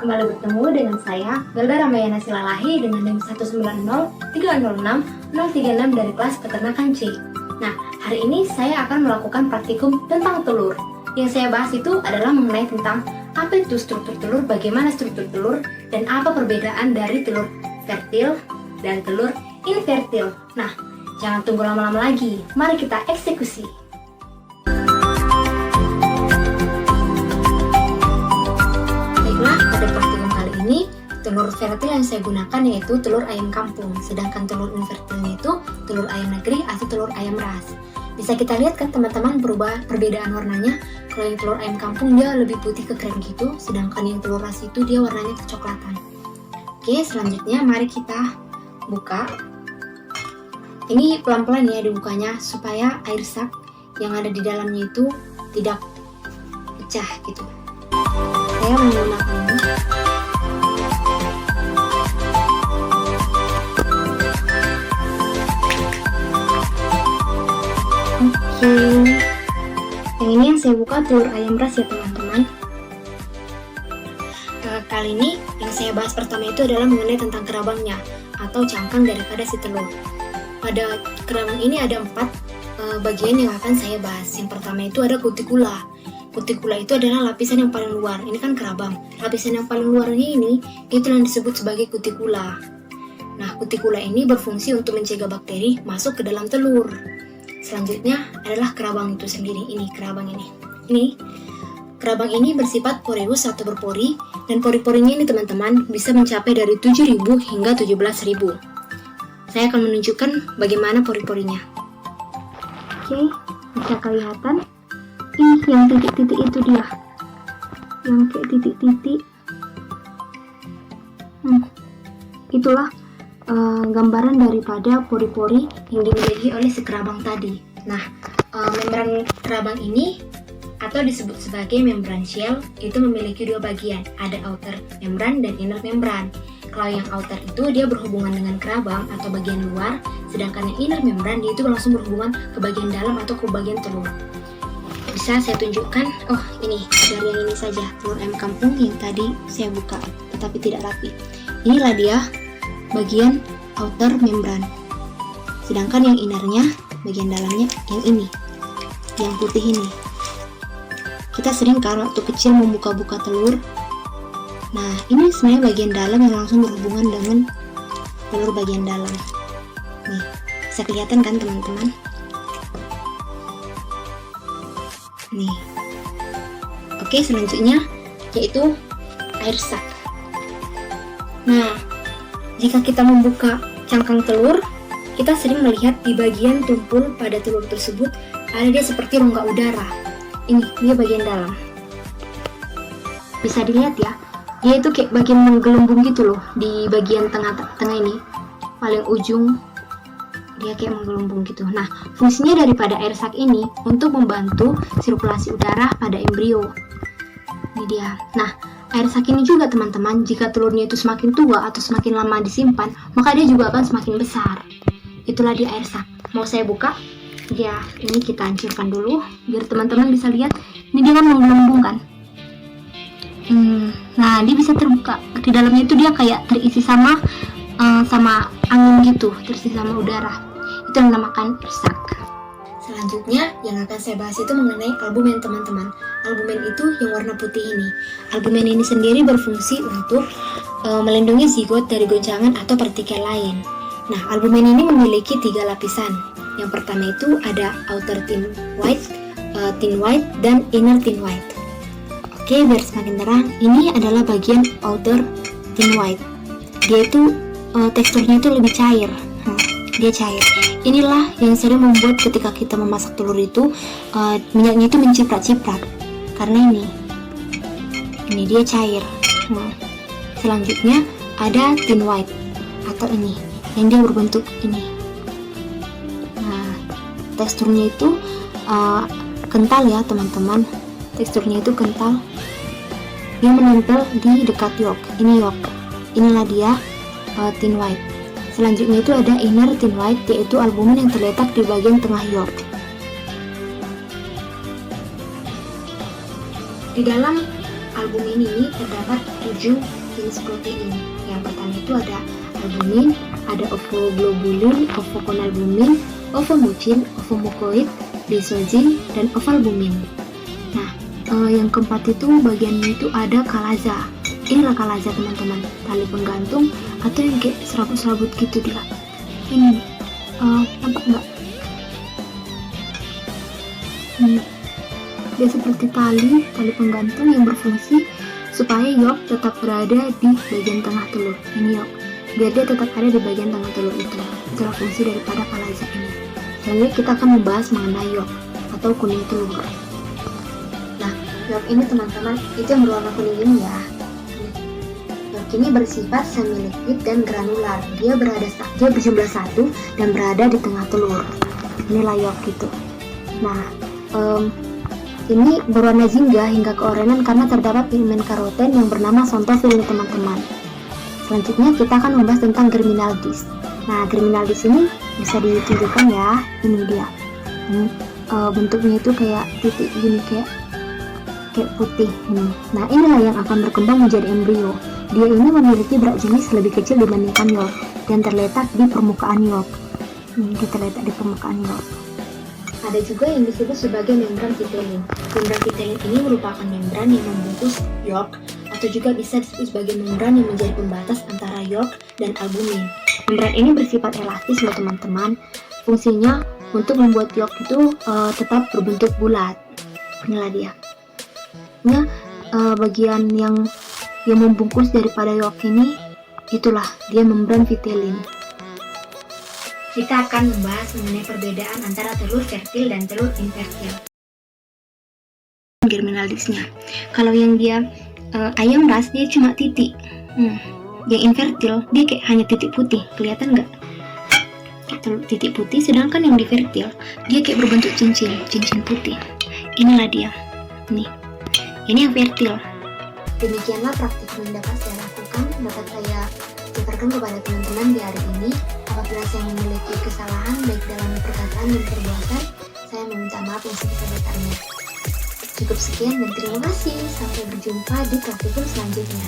kembali bertemu dengan saya, Belda Ramayana Silalahi dengan NIM 190306036 dari kelas Peternakan C. Nah, hari ini saya akan melakukan praktikum tentang telur. Yang saya bahas itu adalah mengenai tentang apa itu struktur telur, bagaimana struktur telur, dan apa perbedaan dari telur fertil dan telur infertil. Nah, jangan tunggu lama-lama lagi, mari kita eksekusi. Pada praktikum kali ini, telur fertil yang saya gunakan yaitu telur ayam kampung, sedangkan telur infertilnya itu telur ayam negeri atau telur ayam ras. Bisa kita lihat kan teman-teman perbedaan warnanya. Kalau yang telur ayam kampung dia lebih putih ke krem gitu, sedangkan yang telur ras itu dia warnanya kecoklatan. Oke, selanjutnya mari kita buka. Ini pelan-pelan ya dibukanya supaya air sak yang ada di dalamnya itu tidak pecah gitu. Saya menggunakan ini. Oke, yang ini yang saya buka telur ayam ras ya teman-teman. Kali ini yang saya bahas pertama itu adalah mengenai tentang kerabangnya atau cangkang daripada si telur. Pada kerabang ini ada 4 bagian yang akan saya bahas. Yang pertama itu ada kutikula. Kutikula itu adalah lapisan yang paling luar. Ini kan kerabang. Lapisan yang paling luarnya ini itu yang disebut sebagai kutikula. Nah, kutikula ini berfungsi untuk mencegah bakteri masuk ke dalam telur. Selanjutnya adalah kerabang itu sendiri. Ini kerabang ini. Kerabang ini bersifat poreus atau berpori, dan pori-porinya ini teman-teman bisa mencapai dari 7.000 hingga 17.000. Saya akan menunjukkan bagaimana pori-porinya. Oke, bisa kelihatan. Ini yang titik-titik itu dia, yang kayak titik-titik. Itulah gambaran daripada pori-pori yang dimiliki oleh si kerabang tadi. Nah, membran kerabang ini atau disebut sebagai membran shell itu memiliki 2 bagian, ada outer membran dan inner membran. Kalau yang outer itu dia berhubungan dengan kerabang atau bagian luar, sedangkan yang inner membran dia itu langsung berhubungan ke bagian dalam atau ke bagian telur. Bisa saya tunjukkan, ini dari yang ini saja, telur ayam kampung yang tadi saya buka tetapi tidak rapi. Inilah dia bagian outer membran, sedangkan yang innernya, bagian dalamnya yang ini, yang putih ini. Kita sering kan waktu kecil membuka-buka telur. Nah, ini sebenarnya bagian dalam yang langsung berhubungan dengan telur bagian dalam. Nih, bisa kelihatan kan teman-teman? Nih. Oke, selanjutnya yaitu air sak. Nah, jika kita membuka cangkang telur, kita sering melihat di bagian tumpul pada telur tersebut ada dia seperti rongga udara. Ini dia bagian dalam. Bisa dilihat ya, dia itu kayak bagian menggelembung gitu loh di bagian tengah ini, paling ujung. Dia kayak menggelembung gitu. Nah, fungsinya daripada air sak ini untuk membantu sirkulasi udara pada embrio. Ini dia. Nah, air sak ini juga teman-teman, jika telurnya itu semakin tua atau semakin lama disimpan, maka dia juga akan semakin besar. Itulah dia air sak. Mau saya buka? Ya, ini kita hancurkan dulu biar teman-teman bisa lihat. Ini dia kan menggelembung kan? Nah, dia bisa terbuka. Di dalamnya itu dia kayak terisi sama angin gitu, terisi sama udara. Itu yang dinamakan air sak. Selanjutnya yang akan saya bahas itu mengenai albumen teman-teman. Albumen itu yang warna putih ini. Albumen ini sendiri berfungsi untuk melindungi zigot dari goncangan atau partikel lain. Nah, albumen ini memiliki 3 lapisan. Yang pertama itu ada outer thin white, dan inner thin white. Oke, biar semakin terang, ini adalah bagian outer thin white. Dia itu teksturnya itu lebih cair. Dia cair. Inilah yang sering membuat ketika kita memasak telur itu minyaknya itu menciprat-ciprat. Karena ini dia cair. Selanjutnya ada thin white atau ini yang dia berbentuk ini. Nah, teksturnya itu kental ya teman-teman. Teksturnya itu kental. Dia menempel di dekat yolk. Ini yolk. Inilah dia thin white. Selanjutnya itu ada inner thin white, yaitu albumen yang terletak di bagian tengah yolk. Di dalam albumin ini terdapat 7 jenis protein. Yang pertama itu ada albumin, ada ovoglobulin, ovokonalbumin, ovomucin, ovomukoid, lysozin, dan ovalbumin. Nah, yang keempat itu bagiannya itu ada kalaza. Inilah kalaza teman-teman, tali penggantung atau yang kayak serabut-serabut gitu dia. Ini nampak nggak? Dia seperti tali penggantung yang berfungsi supaya yolk tetap berada di bagian tengah telur. Ini yolk, biar dia tetap ada di bagian tengah telur itu. Itulah fungsi daripada kalaza ini. Selanjutnya kita akan membahas mengenai yolk atau kuning telur. Nah, yolk ini teman-teman itu yang berwarna kuning ini ya. Yolk ini bersifat semi liquid dan granular. Dia berjumlah 1 dan berada di tengah telur. Inilah yolk itu. Nah, ini berwarna jingga hingga keorangan karena terdapat pigmen karoten yang bernama xanthofil nih teman-teman. Selanjutnya kita akan membahas tentang germinal disc. Nah, germinal disc ini bisa ditunjukkan ya. Ini dia. Bentuknya itu kayak titik gini, kayak putih ini. Nah, inilah yang akan berkembang menjadi embrio. Dia ini memiliki berat jenis lebih kecil dibandingkan yolk dan terletak di permukaan yolk. Kita letak di permukaan yolk. Ada juga yang disebut sebagai membran vitelin. Membran vitelin ini merupakan membran yang membungkus yolk atau juga bisa disebut sebagai membran yang menjadi pembatas antara yolk dan albumin. Membran ini bersifat elastis loh teman-teman. Fungsinya untuk membuat yolk itu tetap berbentuk bulat. Inilah dia. Nah, bagian yang membungkus daripada yolk ini itulah dia membran vitelin. Kita akan membahas mengenai perbedaan antara telur fertil dan telur infertil. Germinal disc-nya. Kalau yang dia ayam ras dia cuma titik. Yang infertil dia kayak hanya titik putih. Kelihatan nggak? Titik putih. Sedangkan yang di fertil dia kayak berbentuk cincin putih. Inilah dia. Nih. Ini yang fertil. Demikianlah praktik yang dapat saya lakukan, dapat saya jabarkan kepada teman-teman di hari ini. Apabila saya memiliki kesalahan baik dalam perkataan dan perbuatan, saya meminta maaf yang sebesar-besarnya. Cukup sekian dan terima kasih. Sampai berjumpa di praktikum selanjutnya.